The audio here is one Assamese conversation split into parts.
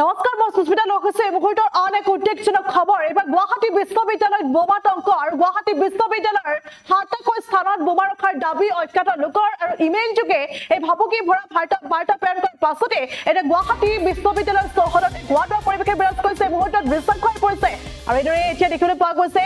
নমস্কাৰ মই সুস্মিতা লহছে মুহূৰ্তৰ আন এক উদ্বেগজনক খবৰ এবাৰ গুৱাহাটী বিশ্ববিদ্যালয়ত বোমাতংক আৰু গুৱাহাটী বিশ্ববিদ্যালয়ৰ ৭কৈ স্থানত বোমা ৰখাৰ দাবী অজ্ঞাত লোকৰ আৰু ইমেইল যোগে এই ভাবুকি ভৰা বাৰ্তা প্ৰেৰণ কৰাৰ পাছতে এটা গুৱাহাটী বিশ্ববিদ্যালয়ৰ চহৰত গুৱাহাটীৰ পৰিৱেশে বিৰাজ কৰিছে মুহূৰ্তত বিশ্বাস হৈ পৰিছে আৰু এইদৰে এতিয়া দেখিবলৈ পোৱা গৈছে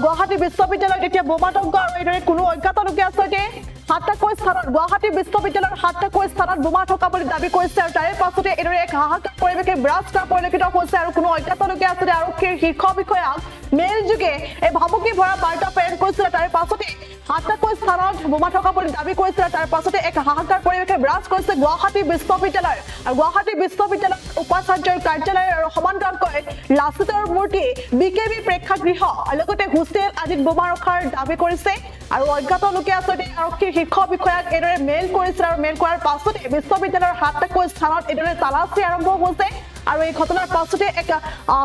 গুৱাহাটী বিশ্ববিদ্যালয়ত এতিয়া বোমাতংক আৰু এইদৰে কোনো অজ্ঞাত লোকে আচলতে ৭কৈ স্থানত গুৱাহাটী বিশ্ববিদ্যালয়ৰ ৭কৈ স্থানত বোমা থকা বুলি দাবী কৰিছে আৰু তাৰে পাছতে এইদৰে এক হাহাকাৰ পৰিৱেশে বিৰাজ কৰা পৰিলক্ষিত হৈছে আৰু কোনো অজ্ঞাত লোকে আচলতে আৰক্ষীৰ শীৰ্ষ বিষয়াক মেইল যোগে এই ভাবুকি ভৰা বাৰ্তা প্ৰেৰণ কৰিছিল তাৰে পাছতে ৭কৈ স্থানত বোমা থকা বুলি দাবী কৰিছিল তাৰ পাছতে এক হাহাকাৰ পৰিৱেশে বিৰাজ কৰিছে গুৱাহাটী বিশ্ববিদ্যালয় আৰু গুৱাহাটী বিশ্ববিদ্যালয়ৰ উপাচাৰ্যৰ কাৰ্যালয় আৰু সমান্তৰালকৈ লাচিতৰ মূৰ্তি বিকেবি প্ৰেক্ষাগৃহ লগতে হোষ্টেল আদিত বোমা ৰখাৰ দাবী কৰিছে আৰু অজ্ঞাত লোকে আচলতে আৰক্ষীৰ শীৰ্ষ বিষয়াক এইদৰে মেইল কৰিছিল আৰু মেইল কৰাৰ পাছতে বিশ্ববিদ্যালয়ৰ ৭কৈ স্থানত এইদৰে তালাচী আৰম্ভ হৈছে আৰু এই ঘটনাৰ পাছতে এক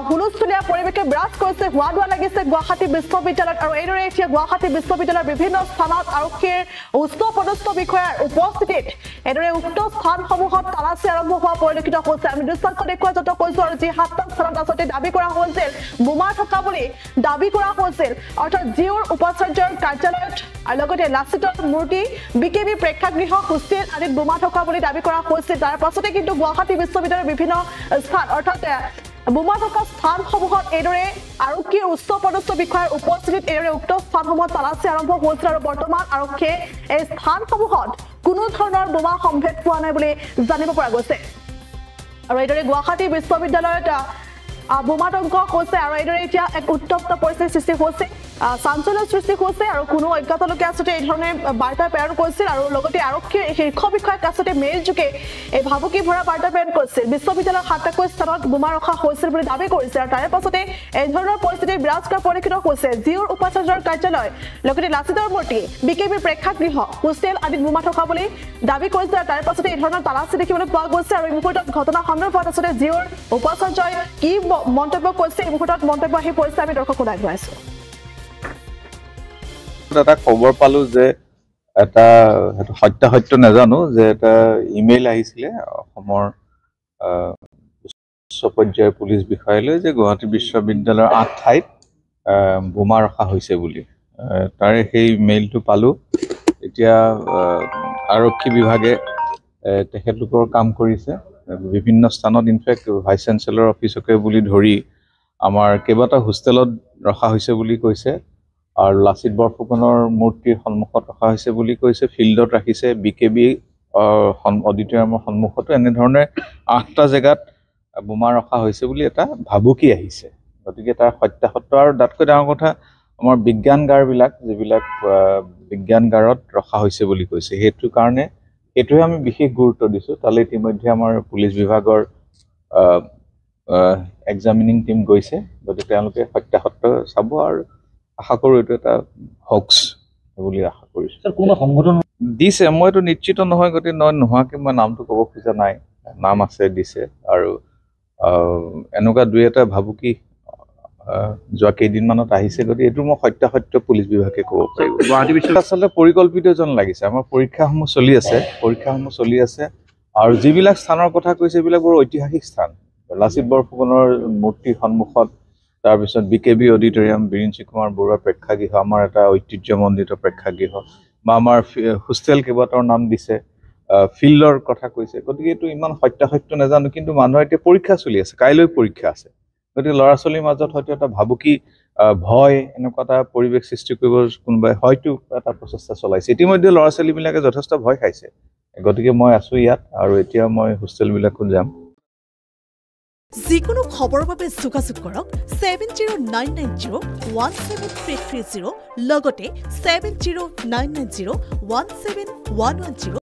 হুলস্থুলীয়া পৰিৱেশে বিৰাজ কৰিছে হোৱা লাগিছে গুৱাহাটী বিশ্ববিদ্যালয়ত আৰু এইদৰে এতিয়া গুৱাহাটী বিশ্ববিদ্যালয়ৰ বিভিন্ন স্থানত আৰক্ষীৰ উচ্চ পদস্থ বিষয়াৰ উপস্থিতিত এইদৰে উক্ত স্থানসমূহত তালাচী আৰম্ভ হোৱা পৰিলক্ষিত হৈছে আমি দৃশ্যাংশ দেখুওৱা যত কৈছো আৰু যি ৭টা স্থানত আচলতে দাবী কৰা হৈছিল বোমা থকা বুলি দাবী কৰা হৈছিল অৰ্থাৎ জিঅ'ৰ উপাচাৰ্যৰ কাৰ্যালয়ত আৰু লগতে লাচিতৰ মূৰ্তি বিকেবি প্ৰেক্ষাগৃহ হোষ্টেল আদিত বোমা থকা বুলি দাবী কৰা হৈছিল তাৰ পাছতে কিন্তু গুৱাহাটী বিশ্ববিদ্যালয়ৰ বিভিন্ন স্থান অৰ্থাৎ বোমা থকা স্থানসমূহত এইদৰে আৰক্ষীৰ উচ্চ পদস্থ বিষয়াৰ উপস্থিতিত এইদৰে উক্ত স্থানসমূহত তালাচী আৰম্ভ হৈছিল আৰু বৰ্তমান আৰক্ষীয়ে এই স্থানসমূহত কোনো ধৰণৰ বোমা সম্ভেদ পোৱা নাই বুলি জানিব পৰা গৈছে আৰু এইদৰে গুৱাহাটী বিশ্ববিদ্যালয়ত বোমাতংক হৈছে আৰু এইদৰে এতিয়া এক উত্তপ্ত পৰিস্থিতিৰ সৃষ্টি হৈছে চাঞ্চল্যৰ সৃষ্টি হৈছে আৰু কোনো অজ্ঞাত লোকে আচলতে এই ধৰণে বাৰ্তা প্ৰেৰণ কৰিছিল আৰু লগতে আৰক্ষীৰ শীৰ্ষ বিষয়াক আচলতে মেইল যোগে এই ভাবুকি ভৰা বাৰ্তা প্ৰেৰণ কৰিছিল বিশ্ববিদ্যালয়ৰ ৭কৈ স্থানত বোমা ৰখা হৈছিল বুলি দাবী কৰিছিল আৰু তাৰে পাছতে এই ধৰণৰ পৰিস্থিতি বিৰাজ কৰা পৰিলক্ষিত হৈছে জিঅ'ৰ উপাচাৰ্যৰ কাৰ্যালয় লগতে লাচিতৰ মূৰ্তি বিকেবিৰ প্ৰেক্ষাগৃহ হোষ্টেল আদিত বোমা থকা বুলি দাবী কৰিছিল আৰু তাৰে পাছতে এই ধৰণৰ তালাচী দেখিবলৈ পোৱা গৈছে আৰু এই মুহূৰ্তত ঘটনা সন্দৰ্ভত আচলতে জিঅ'ৰ উপাচাৰ্যই কি মন্তব্য কৰিছে এই মুহূৰ্তত মন্তব্য আহি পৰিছে আমি দৰ্শকক আগবঢ়াইছো এটা খবৰ পালো যে এটা সত্য নাজানো যে এটা ইমেইল আহিছিলে অসমৰ উচ্চ পৰ্যায়ৰ পুলিচ বিষয়ালৈ যে গুৱাহাটী বিশ্ববিদ্যালয়ৰ ৮ ঠাইত বোমা ৰখা হৈছে বুলি তাৰে সেই মেইলটো পালো এতিয়া আৰক্ষী বিভাগে তেখেতলোকৰ কাম কৰিছে বিভিন্ন স্থানত ইনফেক্ট ভাইচ চেঞ্চেলৰ অফিচকে বুলি ধৰি আমাৰ কেইবাটা হোষ্টেলত ৰখা হৈছে বুলি কৈছে আৰু লাচিত বৰফুকনৰ মূৰ্তিৰ সন্মুখত ৰখা হৈছে বুলি কৈছে ফিল্ডত ৰাখিছে বিকেবি অডিটৰিয়ামৰ সন্মুখতো এনেধৰণে ৮টা জেগাত বোমা ৰখা হৈছে বুলি এটা ভাবুকি আহিছে গতিকে তাৰ সত্যাসত্য আৰু তাতকৈ ডাঙৰ কথা আমাৰ বিজ্ঞানগাৰবিলাক যিবিলাক বিজ্ঞানগাৰত ৰখা হৈছে বুলি কৈছে সেইটো কাৰণে এইটোৱে আমি বিশেষ গুৰুত্ব দিছোঁ তালৈ ইতিমধ্যে আমাৰ পুলিচ বিভাগৰ এক্সামিনিং টিম গৈছে গতিকে তেওঁলোকে সত্যাসত্য চাব আৰু আশা কৰোঁ এইটো এটা হক্স বুলি আশা কৰিছোঁ কোনো সংগঠন দিছে মইতো নিশ্চিত নহয় গতিকে নোহোৱাকৈ মই নামটো ক'ব খোজা নাই নাম আছে দিছে আৰু এনেকুৱা দুই এটা ভাবুকি যোৱা কেইদিনমানত আহিছে গতিকে এইটো মই সত্যাসত্য পুলিচ বিভাগে ক'ব পাৰিব গুৱাহাটী বিশ্ববিদ্যালয় আচলতে পৰিকল্পিত যেন লাগিছে আমাৰ পৰীক্ষাসমূহ চলি আছে আৰু যিবিলাক স্থানৰ কথা কৈছে এইবিলাক বৰ ঐতিহাসিক স্থান লাচিত বৰফুকনৰ মূৰ্তিৰ সন্মুখত তাৰপিছত বিকেবি অডিটৰিয়াম বিৰিঞ্চি কুমাৰ বৰুৱাৰ প্ৰেক্ষাগৃহ আমাৰ এটা ঐতিহ্যমণ্ডিত প্ৰেক্ষাগৃহ বা আমাৰ হোষ্টেল কেইবাটাৰ নাম দিছে ফিল্ডৰ কথা কৈছে গতিকে এইটো ইমান সত্যাসত্য নাজানো কিন্তু মানুহৰ এতিয়া পৰীক্ষা চলি আছে কাইলৈ পৰীক্ষা আছে গতিকে ল'ৰা ছোৱালীৰ মাজত হয়তো এটা ভাবুকি ভয় এনেকুৱা এটা পৰিৱেশ সৃষ্টি কৰিব কোনোবাই হয়তো এটা প্ৰচেষ্টা চলাইছে ইতিমধ্যে ল'ৰা ছোৱালীবিলাকে যথেষ্ট ভয় খাইছে গতিকে মই আছোঁ ইয়াত আৰু এতিয়া মই হোষ্টেলবিলাকত যাম যিকোনো খবৰৰ বাবে যোগাযোগ কৰক 7099017330 লগতে 7099017110